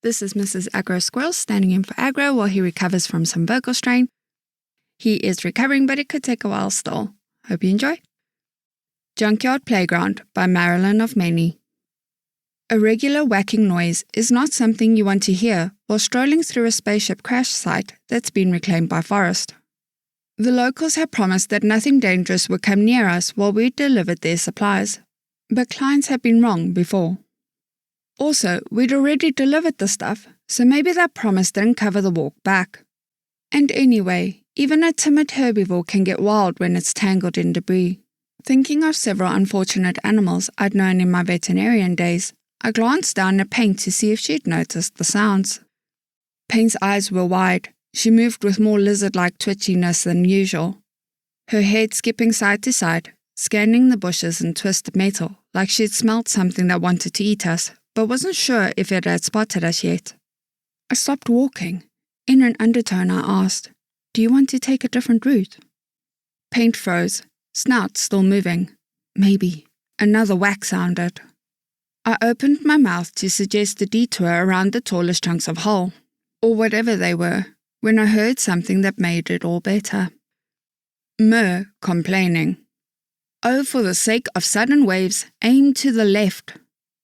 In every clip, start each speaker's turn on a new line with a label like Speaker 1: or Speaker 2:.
Speaker 1: This is MrsAgroSquerril standing in for Agro while he recovers from some vocal strain. He is recovering, but it could take a while still. Hope you enjoy. Junkyard Playground by Marilyn of Many. A regular whacking noise is not something you want to hear while strolling through a spaceship crash site that's been reclaimed by forest. The locals had promised that nothing dangerous would come near us while we delivered their supplies, but clients had been wrong before. Also, we'd already delivered the stuff, so maybe that promise didn't cover the walk back. And anyway, even a timid herbivore can get wild when it's tangled in debris. Thinking of several unfortunate animals I'd known in my veterinarian days, I glanced down at Paint to see if she'd noticed the sounds. Paint's eyes were wide. She moved with more lizard-like twitchiness than usual, her head skipping side to side, scanning the bushes and twisted metal like she'd smelt something that wanted to eat us, but wasn't sure if it had spotted us yet. I stopped walking. In an undertone I asked, "Do you want to take a different route?" Paint froze, snout still moving. Maybe. Another whack sounded. I opened my mouth to suggest a detour around the tallest chunks of hull, or whatever they were, when I heard something that made it all better. Mr complaining. "Oh, for the sake of sudden waves, aim to the left."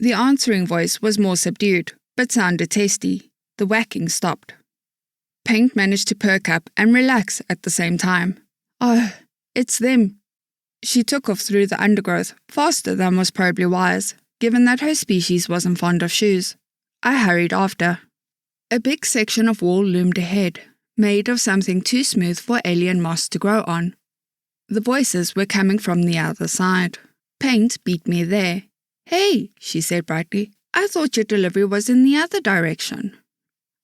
Speaker 1: The answering voice was more subdued, but sounded tasty. The whacking stopped. Paint managed to perk up and relax at the same time. "Oh, it's them." She took off through the undergrowth, faster than was probably wise, given that her species wasn't fond of shoes. I hurried after. A big section of wall loomed ahead, made of something too smooth for alien moss to grow on. The voices were coming from the other side. Paint beat me there. "Hey," she said brightly, "I thought your delivery was in the other direction."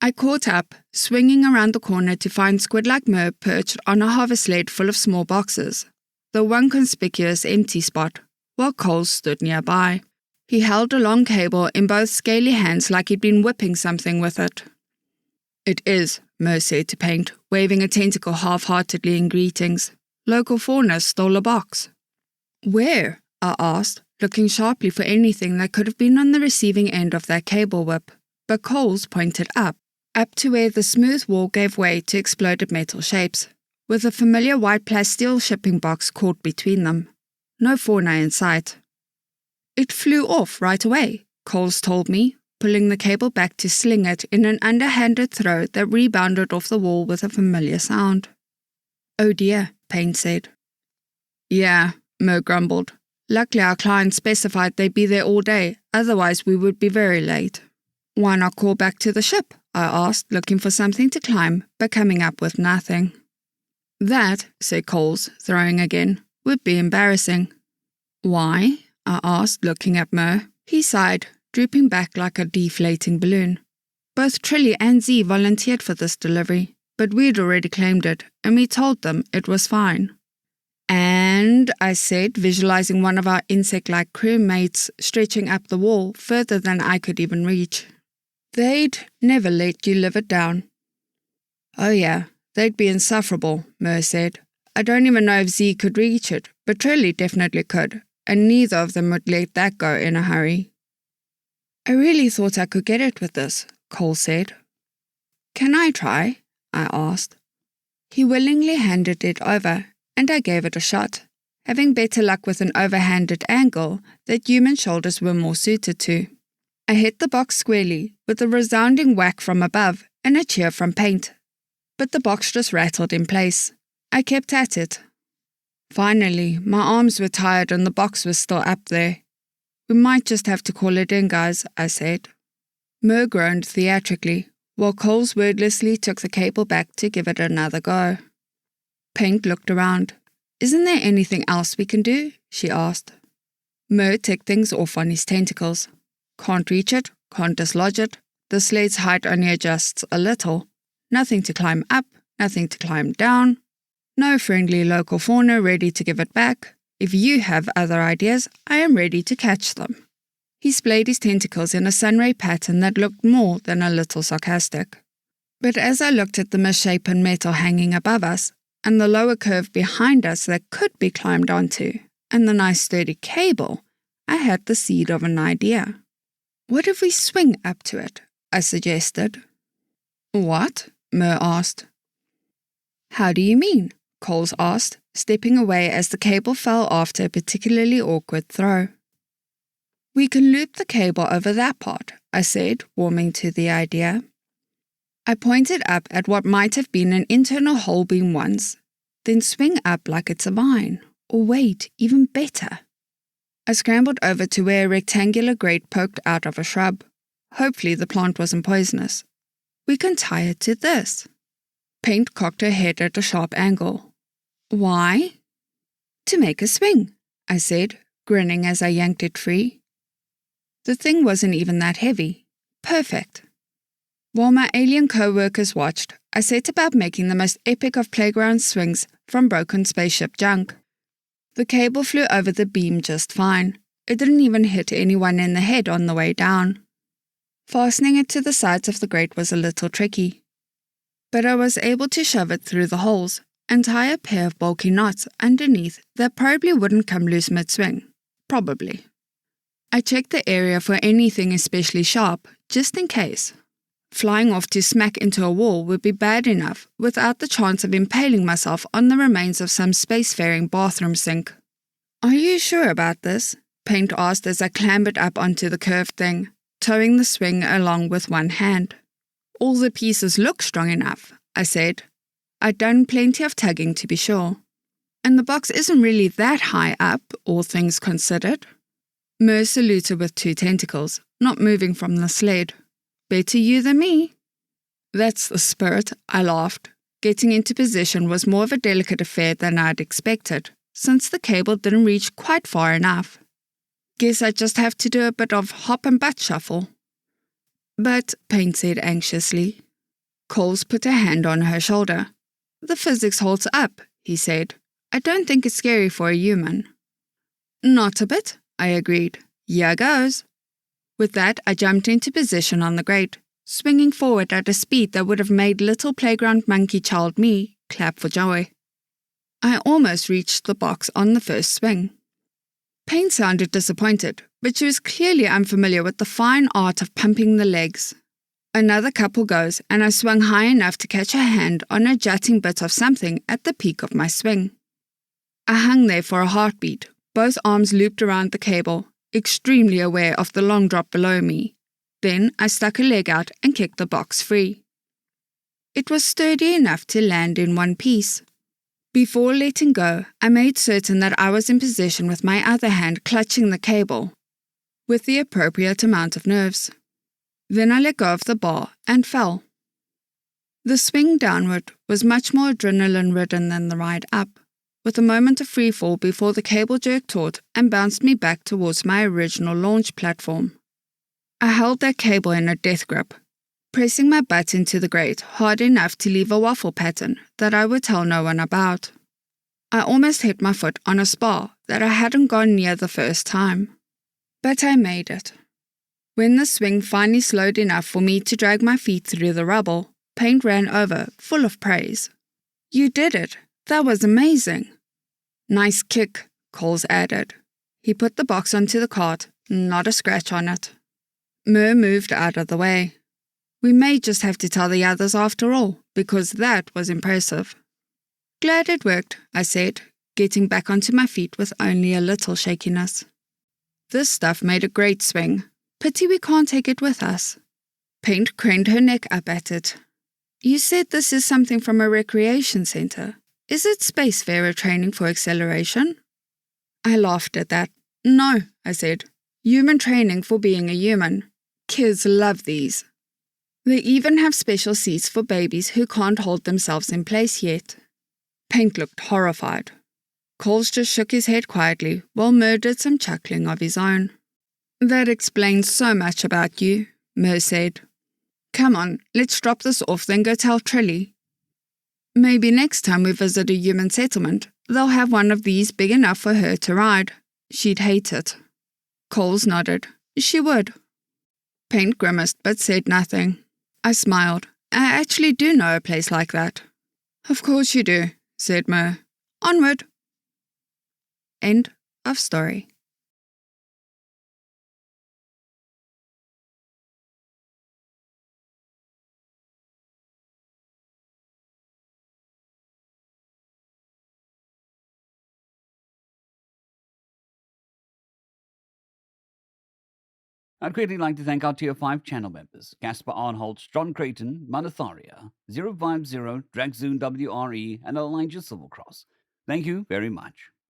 Speaker 1: I caught up, swinging around the corner to find squid-like Mr perched on a hover sled full of small boxes, the one conspicuous empty spot, while Cole stood nearby. He held a long cable in both scaly hands like he'd been whipping something with it. "It is," Mr said to Paint, waving a tentacle half-heartedly in greetings. "Local fauna stole a box." "Where?" I asked, looking sharply for anything that could have been on the receiving end of that cable whip, but Coles pointed up to where the smooth wall gave way to exploded metal shapes, with a familiar white plasteel shipping box caught between them. No fauna in sight. "It flew off right away," Coles told me, pulling the cable back to sling it in an underhanded throw that rebounded off the wall with a familiar sound. "Oh dear," Paint said. "Yeah," Mr grumbled. "Luckily our client specified they'd be there all day, otherwise we would be very late." "Why not call back to the ship?" I asked, looking for something to climb, but coming up with nothing. "That," said Coles, throwing again, "would be embarrassing." "Why?" I asked, looking at Mr. He sighed, drooping back like a deflating balloon. "Both Trilly and Z volunteered for this delivery, but we'd already claimed it, and we told them it was fine." "And," I said, visualizing one of our insect-like crewmates stretching up the wall further than I could even reach. "They'd never let you live it down." "Oh yeah, they'd be insufferable," Mr said. "I don't even know if Z could reach it, but Trilly definitely could, and neither of them would let that go in a hurry." "I really thought I could get it with this," Cole said. "Can I try?" I asked. He willingly handed it over, and I gave it a shot, having better luck with an overhanded angle that human shoulders were more suited to. I hit the box squarely, with a resounding whack from above and a cheer from Paint, but the box just rattled in place. I kept at it. Finally, my arms were tired and the box was still up there. "We might just have to call it in, guys," I said. Mr groaned theatrically, while Coles wordlessly took the cable back to give it another go. Paint looked around. "Isn't there anything else we can do?" she asked. Mr ticked things off on his tentacles. "Can't reach it, can't dislodge it. The sled's height only adjusts a little. Nothing to climb up, nothing to climb down. No friendly local fauna ready to give it back. If you have other ideas, I am ready to catch them." He splayed his tentacles in a sunray pattern that looked more than a little sarcastic. But as I looked at the misshapen metal hanging above us, and the lower curve behind us that could be climbed onto, and the nice sturdy cable, I had the seed of an idea. "What if we swing up to it?" I suggested. What? Mer asked. How do you mean? Coles asked, stepping away as the cable fell after a particularly awkward throw. We can loop the cable over that part, I said, warming to the idea. I pointed up at what might have been an internal hole beam once, then swing up like it's a vine, or wait, even better. I scrambled over to where a rectangular grate poked out of a shrub. Hopefully the plant wasn't poisonous. We can tie it to this. Paint cocked her head at a sharp angle. Why? To make a swing, I said, grinning as I yanked it free. The thing wasn't even that heavy. Perfect. While my alien co-workers watched, I set about making the most epic of playground swings from broken spaceship junk. The cable flew over the beam just fine. It didn't even hit anyone in the head on the way down. Fastening it to the sides of the grate was a little tricky, but I was able to shove it through the holes and tie a pair of bulky knots underneath that probably wouldn't come loose mid-swing. Probably. I checked the area for anything especially sharp, just in case. Flying off to smack into a wall would be bad enough without the chance of impaling myself on the remains of some spacefaring bathroom sink. Are you sure about this? Paint asked as I clambered up onto the curved thing, towing the swing along with one hand. All the pieces look strong enough, I said. I'd done plenty of tugging to be sure. And the box isn't really that high up, all things considered. Mer saluted with 2 tentacles, not moving from the sled. Better you than me. That's the spirit, I laughed. Getting into position was more of a delicate affair than I'd expected, since the cable didn't reach quite far enough. Guess I just have to do a bit of hop and butt shuffle. But, Paint said anxiously. Coles put a hand on her shoulder. The physics holds up, he said. I don't think it's scary for a human. Not a bit, I agreed. Here goes. With that, I jumped into position on the grate, swinging forward at a speed that would have made little playground monkey child me clap for joy. I almost reached the box on the first swing. Paint sounded disappointed, but she was clearly unfamiliar with the fine art of pumping the legs. Another couple goes, and I swung high enough to catch her hand on a jutting bit of something at the peak of my swing. I hung there for a heartbeat, both arms looped around the cable, extremely aware of the long drop below me. Then I stuck a leg out and kicked the box free. It was sturdy enough to land in one piece. Before letting go, I made certain that I was in position with my other hand clutching the cable, with the appropriate amount of nerves. Then I let go of the bar and fell. The swing downward was much more adrenaline-ridden than the ride up, with a moment of freefall before the cable jerked taut and bounced me back towards my original launch platform. I held that cable in a death grip, pressing my butt into the grate hard enough to leave a waffle pattern that I would tell no one about. I almost hit my foot on a spar that I hadn't gone near the first time. But I made it. When the swing finally slowed enough for me to drag my feet through the rubble, Paint ran over, full of praise. You did it. That was amazing. Nice kick, Coles added. He put the box onto the cart, not a scratch on it. Mer moved out of the way. We may just have to tell the others after all, because that was impressive. Glad it worked, I said, getting back onto my feet with only a little shakiness. This stuff made a great swing. Pity we can't take it with us. Paint craned her neck up at it. You said this is something from a recreation center. Is it spacefarer training for acceleration? I laughed at that. No, I said. Human training for being a human. Kids love these. They even have special seats for babies who can't hold themselves in place yet. Paint looked horrified. Coles just shook his head quietly while Mer did some chuckling of his own. That explains so much about you, Mer said. Come on, let's drop this off then go tell Trilly. Maybe next time we visit a human settlement, they'll have one of these big enough for her to ride. She'd hate it. Coles nodded. She would. Paint grimaced but said nothing. I smiled. I actually do know a place like that. Of course you do, said Mer. Onward. End of story.
Speaker 2: I'd greatly like to thank our Tier 5 channel members, Casper Arnholtz, John Creighton, Manatharia, 050, Dragzoon WRE, and Elijah Silvercross. Thank you very much.